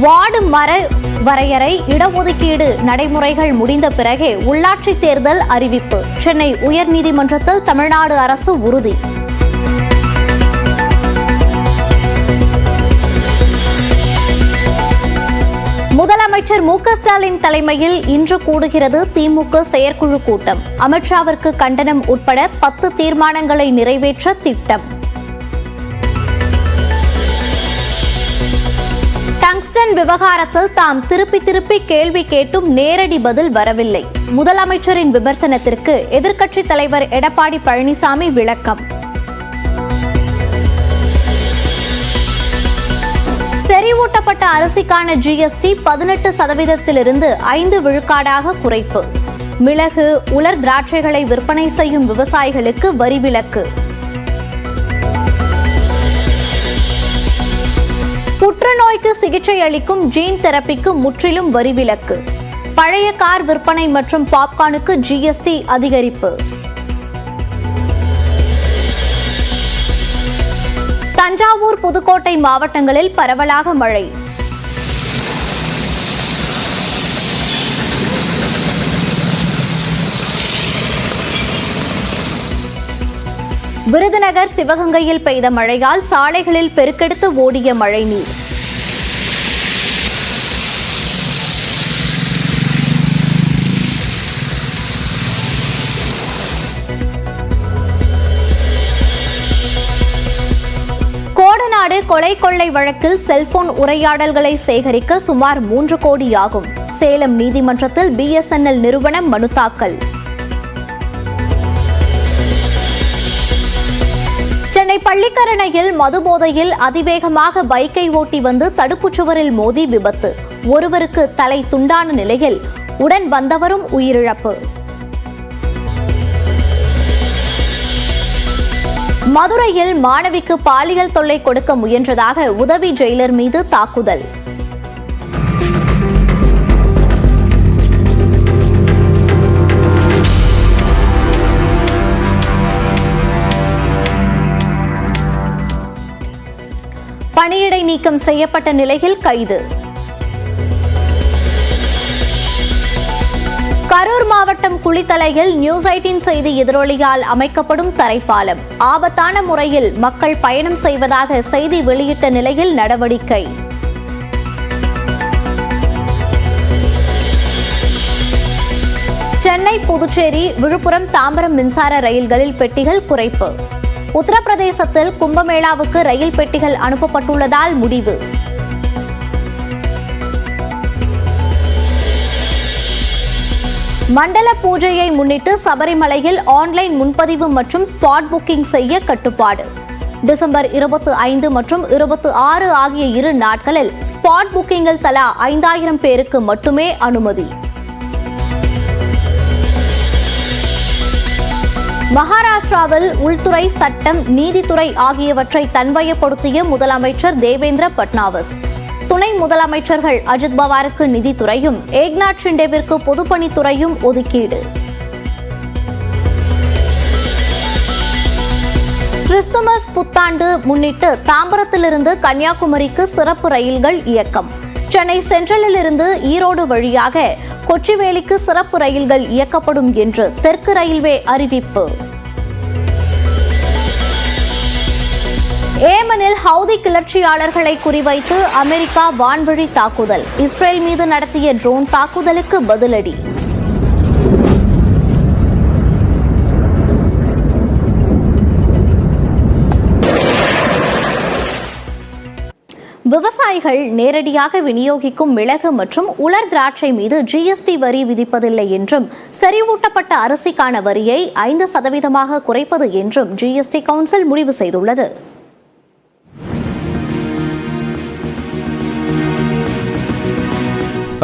Ward மர வரையறை இடஒதுக்கீடு நடைமுறைகள் முடிந்த பிறகே உள்ளாட்சி தேர்தல் அறிவிப்பு. சென்னை உயர்நீதிமன்றத்தில் தமிழ்நாடு அரசு உறுதி. முதலமைச்சர் மு க ஸ்டாலின் தலைமையில் இன்று கூடுகிறது திமுக செயற்குழு கூட்டம். அமித்ஷாவிற்கு கண்டனம் உட்பட 10 தீர்மானங்களை நிறைவேற்ற திட்டம். டங்ஸ்டன் விவகாரத்தில் தாம் திருப்பி கேள்வி கேட்டும் நேரடி பதில் வரவில்லை. முதலமைச்சரின் விமர்சனத்திற்கு எதிர்க்கட்சித் தலைவர் எடப்பாடி பழனிசாமி விளக்கம். செறிவூட்டப்பட்ட அரிசிக்கான ஜிஎஸ்டி 18% 5 விழுக்காடாக குறைப்பு. மிளகு, உலர் திராட்சைகளை விற்பனை செய்யும் விவசாயிகளுக்கு வரி விலக்கு. புற்றுநோய்க்கு சிகிச்சை அளிக்கும் ஜீன் தெரபிக்கு முற்றிலும் வரி விலக்கு. பழைய கார் விற்பனை மற்றும் பாப்கார்னுக்கு ஜிஎஸ்டி அதிகரிப்பு. தஞ்சாவூர், புதுக்கோட்டை மாவட்டங்களில் பரவலாக மழை. விருதுநகர், சிவகங்கையில் பெய்த மழையால் சாலைகளில் பெருக்கெடுத்து ஓடிய மழைநீர். கோடநாடு கொலை கொள்ளை வழக்கில் செல்போன் உரையாடல்களை சேகரிக்க சுமார் 3 கோடி ஆகும். சேலம் நீதிமன்றத்தில் BSNL நிறுவனம் மனு தாக்கல். சென்னை பள்ளிக்கரணையில் மதுபோதையில் அதிவேகமாக பைக்கை ஓட்டி வந்து தடுப்புச் சுவரில் மோதி விபத்து. ஒருவருக்கு தலை துண்டான நிலையில் உடன் வந்தவரும் உயிரிழப்பு. மதுரையில் மாணவிக்கு பாலியல் தொல்லை கொடுக்க முயன்றதாக உதவி ஜெயிலர் மீது தாக்குதல். பணியிடை நீக்கம் செய்யப்பட்ட நிலையில் கைது. கரூர் மாவட்டம் குளித்தலையில் நியூஸ் 18 செய்தி எதிரொலியால் அமைக்கப்படும் தரைப்பாலம். ஆபத்தான முறையில் மக்கள் பயணம் செய்வதாக செய்தி வெளியிட்ட நிலையில் நடவடிக்கை. சென்னை, புதுச்சேரி, விழுப்புரம், தாம்பரம் மின்சார ரயில்களில் பெட்டிகள் குறைப்பு. உத்தரப்பிரதேசத்தில் கும்பமேளாவுக்கு ரயில் பெட்டிகள் அனுப்பப்பட்டுள்ளதால் முடிவு. மண்டல பூஜையை முன்னிட்டு சபரிமலையில் ஆன்லைன் முன்பதிவு மற்றும் ஸ்பாட் புக்கிங் செய்ய கட்டுப்பாடு. டிசம்பர் 25 மற்றும் 26 ஆகிய 2 நாட்களில் ஸ்பாட் புக்கிங்கில் தலா 5000 பேருக்கு மட்டுமே அனுமதி. மகாராஷ்டிராவில் உள்துறை, சட்டம், நீதித்துறை ஆகியவற்றை தன்வயப்படுத்திய முதலமைச்சர் தேவேந்திர பட்னாவிஸ். துணை முதலமைச்சர்கள் அஜித் பவாருக்கு நிதித்துறையும் ஏக்நாத் ஷிண்டேவிற்கு பொதுப்பணித்துறையும் ஒதுக்கீடு. கிறிஸ்துமஸ் புத்தாண்டு முன்னிட்டு தாம்பரத்திலிருந்து கன்னியாகுமரிக்கு சிறப்பு ரயில்கள் இயக்கம். சென்னை சென்ட்ரலில் இருந்து ஈரோடு வழியாக கொச்சிவேலிக்கு சிறப்பு ரயில்கள் இயக்கப்படும் என்று தெற்கு ரயில்வே அறிவிப்பு. ஏமனில் ஹவுதி கிளர்ச்சியாளர்களை குறிவைத்து அமெரிக்கா வான்வழி தாக்குதல். இஸ்ரேல் மீது நடத்திய ட்ரோன் தாக்குதலுக்கு பதிலடி. விவசாயிகள் நேரடியாக விநியோகிக்கும் மிளகு மற்றும் உலர் திராட்சை மீது ஜிஎஸ்டி வரி விதிப்பதில்லை என்றும், செறிவூட்டப்பட்ட அரிசிக்கான வரியை 5% குறைப்பது என்றும் ஜிஎஸ்டி கவுன்சில் முடிவு செய்துள்ளது.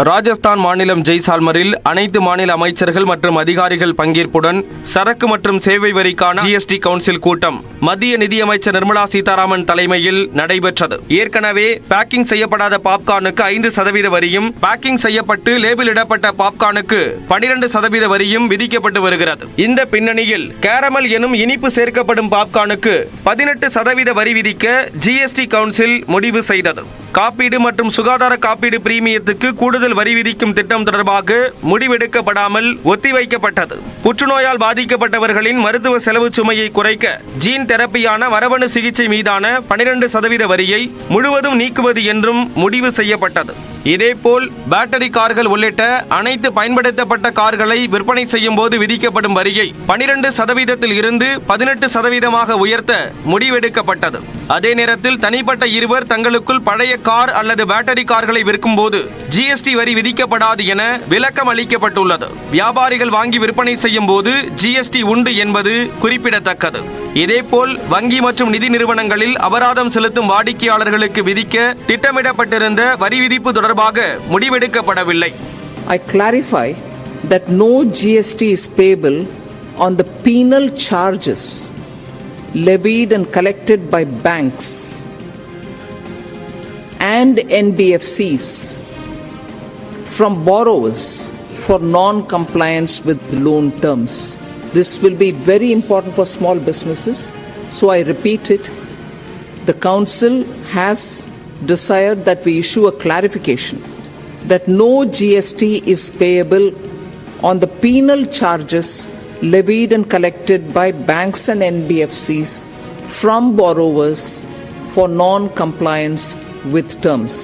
ராஜஸ்தான் மாநிலம் ஜெய்சால்மரில் அனைத்து மாநில அமைச்சர்கள் மற்றும் அதிகாரிகள் பங்கேற்புடன் சரக்கு மற்றும் சேவை வரிக்கான ஜிஎஸ்டி கவுன்சில் கூட்டம் மத்திய நிதியமைச்சர் நிர்மலா சீதாராமன் தலைமையில் நடைபெற்றது. ஏற்கனவே பேக்கிங் செய்யப்படாத பாப்கார்னுக்கு 5% வரியும், பேக்கிங் செய்யப்பட்டு லேபிளிடப்பட்ட பாப்கார்னுக்கு 12% வரியும் விதிக்கப்பட்டு வருகிறது. இந்த பின்னணியில் கேரமல் எனும் இனிப்பு சேர்க்கப்படும் பாப்கார்னுக்கு 18% வரி விதிக்க ஜிஎஸ்டி கவுன்சில் முடிவு செய்தது. காப்பீடு மற்றும் சுகாதார காப்பீடு பிரீமியத்துக்கு கூடுதல் வரி விதிக்கும் திட்டம் தொடர்பாக முடிவெடுக்கப்படாமல் ஒத்திவைக்கப்பட்டது. புற்றுநோயால் பாதிக்கப்பட்டவர்களின் மருத்துவ செலவு சுமையை குறைக்க ஜீன் தெரப்பியான மரபணு சிகிச்சை மீதான 12% வரியை முழுவதும் நீக்குவது என்றும் முடிவு செய்யப்பட்டது. இதேபோல் பேட்டரி கார்கள் உள்ளிட்ட அனைத்து பயன்படுத்தப்பட்ட கார்களை விற்பனை செய்யும் போது விதிக்கப்படும் வரியை 12% இருந்து 18% உயர்த்த முடிவெடுக்கப்பட்டது. அதே நேரத்தில் தனிப்பட்ட இருவர் தங்களுக்குள் பழைய கார் அல்லது பேட்டரி கார்களை விற்கும் போது ஜிஎஸ்டி வரி விதிக்கப்படாது என விளக்கம் அளிக்கப்பட்டுள்ளது. வியாபாரிகள் வாங்கி விற்பனை செய்யும் போது ஜிஎஸ்டி உண்டு என்பது குறிப்பிடத்தக்கது. இதேபோல் வங்கி மற்றும் நிதி நிறுவனங்களில் அபராதம் செலுத்தும் வாடிக்கையாளர்களுக்கு விதிக்க திட்டமிடப்பட்டிருந்த வரி விதிப்பு தொடர்பாக முடிவெடுக்கப்படவில்லை. I clarify that no GST is payable on the penal charges levied and collected by banks and NBFCs from borrowers for non-compliance with loan terms. This will be very important for small businesses. So I repeat it. The Council has desired that we issue a clarification that no GST is payable on the penal charges levied and collected by banks and NBFCs from borrowers for non-compliance with terms.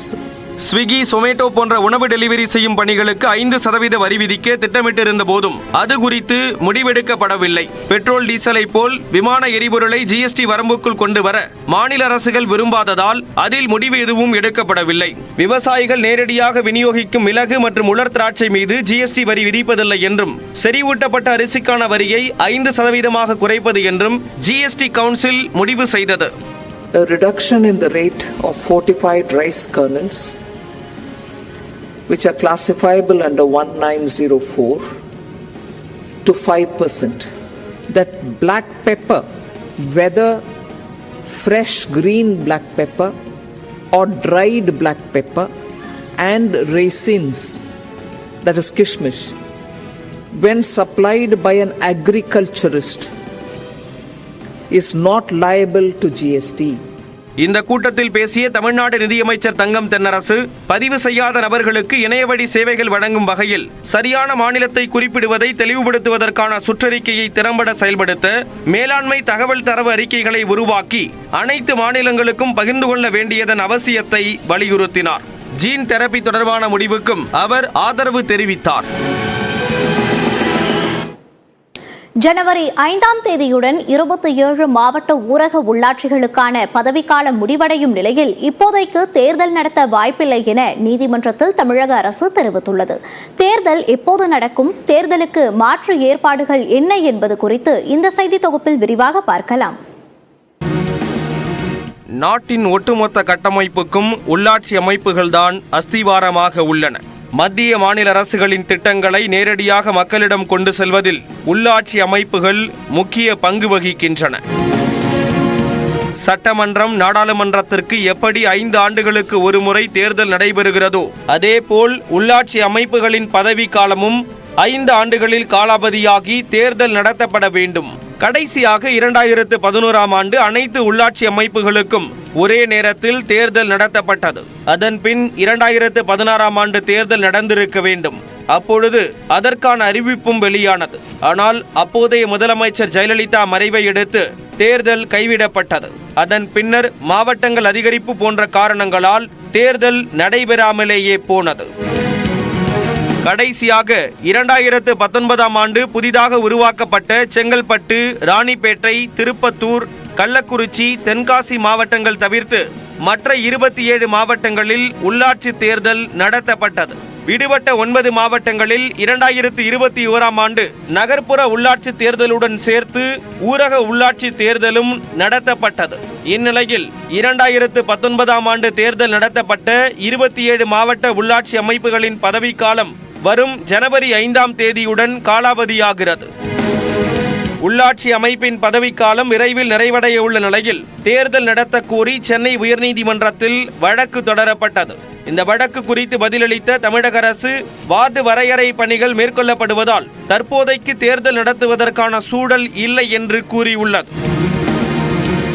Swiggy, Zomato போன்ற உணவு delivery செய்யும் பணிகளுக்கு 5% வரி விதிக்க திட்டமிட்டிருந்த போதும் அது குறித்து முடிவெடுக்கப்படவில்லை. Petrol, டீசலை போல் விமான எரிபொருளை ஜிஎஸ்டி வரம்புக்குள் கொண்டு வர மாநில அரசுகள் விரும்பாததால் அதில் முடிவு எதுவும் எடுக்கப்படவில்லை. விவசாயிகள் நேரடியாக விநியோகிக்கும் மிளகு மற்றும் உலர் திராட்சை மீது ஜிஎஸ்டி வரி விதிப்பதில்லை என்றும், செறிவூட்டப்பட்ட அரிசிக்கான வரியை 5% குறைப்பது என்றும் ஜிஎஸ்டி கவுன்சில் முடிவு செய்தது. A reduction in the rate of fortified rice kernels, which are classifiable under 1904, to 5%. That black pepper, whether fresh green black pepper or dried black pepper, and raisins, that is kishmish, when supplied by an agriculturist, is not liable to GST. இந்த கூட்டத்தில் பேசிய தமிழ்நாடு நிதியமைச்சர் தங்கம் தென்னரசு, பதிவு செய்யாத நபர்களுக்கு இணையவழி சேவைகள் வழங்கும் வகையில் சரியான மாநிலத்தை குறிப்பிடுவதை தெளிவுபடுத்துவதற்கான சுற்றறிக்கையை திறம்பட செயல்படுத்த மேலாண்மை தகவல் தரவு அறிக்கைகளை உருவாக்கி அனைத்து மாநிலங்களுக்கும் பகிர்ந்து கொள்ள வேண்டியதன் அவசியத்தை வலியுறுத்தினார். ஜீன் தெரப்பி தொடர்பான முடிவுக்கும் அவர் ஆதரவு தெரிவித்தார். ஜனவரி 5ஆம் தேதியுடன் 27 மாவட்ட ஊரக உள்ளாட்சிகளுக்கான பதவிக்காலம் முடிவடையும் நிலையில் இப்போதைக்கு தேர்தல் நடத்த வாய்ப்பில்லை என நீதிமன்றத்தில் தமிழக அரசு தெரிவித்துள்ளது. தேர்தல் எப்போது நடக்கும், தேர்தலுக்கு மாற்று ஏற்பாடுகள் என்ன என்பது குறித்து இந்த செய்தி தொகுப்பில் விரிவாக பார்க்கலாம். நாட்டின் ஒட்டுமொத்த கட்டமைப்புக்கும் உள்ளாட்சி அமைப்புகள்தான் அஸ்திவாரமாக உள்ளன. மத்திய மாநில அரசுகளின் திட்டங்களை நேரடியாக மக்களிடம் கொண்டு செல்வதில் உள்ளாட்சி அமைப்புகள் முக்கிய பங்கு வகிக்கின்றன. சட்டமன்றம், நாடாளுமன்றத்திற்கு எப்படி 5 ஆண்டுகளுக்கு ஒரு முறை தேர்தல் நடைபெறுகிறதோ அதேபோல் உள்ளாட்சி அமைப்புகளின் பதவிக்காலமும் 5 ஆண்டுகளில் காலாவதியாகி தேர்தல் நடத்தப்பட வேண்டும். கடைசியாக 2011ஆம் ஆண்டு அனைத்து உள்ளாட்சி அமைப்புகளுக்கும் ஒரே நேரத்தில் தேர்தல் நடத்தப்பட்டது. அதன் பின் 2016ஆம் ஆண்டு தேர்தல் நடந்திருக்க வேண்டும். அப்பொழுது அதற்கான அறிவிப்பும் வெளியானது. ஆனால் அப்போதைய முதலமைச்சர் ஜெயலலிதா மறைவை அடுத்து தேர்தல் கைவிடப்பட்டது. அதன் பின்னர் மாவட்டங்கள் அதிகரிப்பு போன்ற காரணங்களால் தேர்தல் நடைபெறாமலேயே போனது. கடைசியாக 2019ஆம் ஆண்டு புதிதாக உருவாக்கப்பட்ட செங்கல்பட்டு, ராணிப்பேட்டை, திருப்பத்தூர், கள்ளக்குறிச்சி, தென்காசி மாவட்டங்கள் தவிர்த்து மற்ற 27 மாவட்டங்களில் உள்ளாட்சி தேர்தல் நடத்தப்பட்டது. விடுபட்ட 9 மாவட்டங்களில் 2021ஆம் ஆண்டு நகர்ப்புற உள்ளாட்சி தேர்தலுடன் சேர்த்து ஊரக உள்ளாட்சி தேர்தலும் நடத்தப்பட்டது. இந்நிலையில் 2019ஆம் ஆண்டு தேர்தல் நடத்தப்பட்ட 27 மாவட்ட உள்ளாட்சி அமைப்புகளின் பதவிக்காலம் வரும் ஜனவரி 5ஆம் தேதியுடன் காலாவதியாகிறது. உள்ளாட்சி அமைப்பின் பதவிக்காலம் விரைவில் நிறைவடைய உள்ள நிலையில் தேர்தல் நடத்த கோரி சென்னை உயர்நீதிமன்றத்தில் வழக்கு தொடரப்பட்டது. இந்த வழக்கு குறித்து பதிலளித்த தமிழக அரசு வார்டு வரையறை பணிகள் மேற்கொள்ளப்படுவதால் தற்போதைக்கு தேர்தல் நடத்துவதற்கான சூழல் இல்லை என்று கூறியுள்ளது.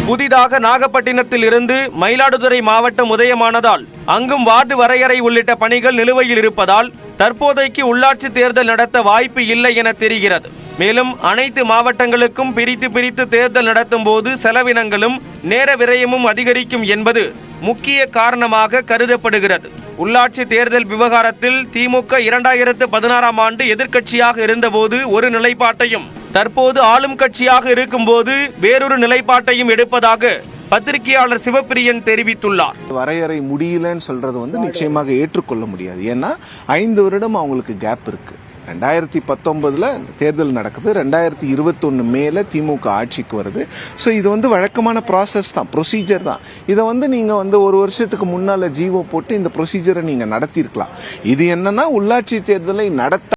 புதிதாக நாகப்பட்டினத்தில் இருந்து மயிலாடுதுறை மாவட்டம் உதயமானதால் அங்கும் வார்டு வரையறை உள்ளிட்ட பணிகள் நிலுவையில் இருப்பதால் தற்போதைக்கு உள்ளாட்சி தேர்தல் நடத்த வாய்ப்பு இல்லை என தெரிகிறது. மேலும் அனைத்து மாவட்டங்களுக்கும் பிரித்து தேர்தல் நடத்தும் போது செலவினங்களும் நேர விரயமும் அதிகரிக்கும் என்பது முக்கிய காரணமாக கருதப்படுகிறது. உள்ளாட்சி தேர்தல் விவகாரத்தில் திமுக 2016ஆம் ஆண்டு எதிர்க்கட்சியாக இருந்தபோது ஒரு நிலைப்பாட்டையும் தற்போது ஆளும் கட்சியாக இருக்கும்போது வேறொரு நிலைப்பாட்டையும் எடுப்பதாக பத்திரிகையாளர் சிவப்பிரியன் தெரிவித்துள்ளார். வரையறை முடியலன்னு சொல்றது நிச்சயமாக ஏற்றுக்கொள்ள முடியாது. ஏன்னா 5 வருடம் அவங்களுக்கு கேப் இருக்கு. 2019 தேர்தல் நடக்குது, 2021 மேல திமுக ஆட்சிக்கு வருது. ஸோ இது வழக்கமான ப்ராசஸ் தான், ப்ரொசீஜர் தான். இதை நீங்க ஒரு வருஷத்துக்கு முன்னால ஜீவோ போட்டு இந்த ப்ரொசீஜரை நீங்க நடத்திருக்கலாம். இது என்னன்னா உள்ளாட்சி தேர்தலை நடத்த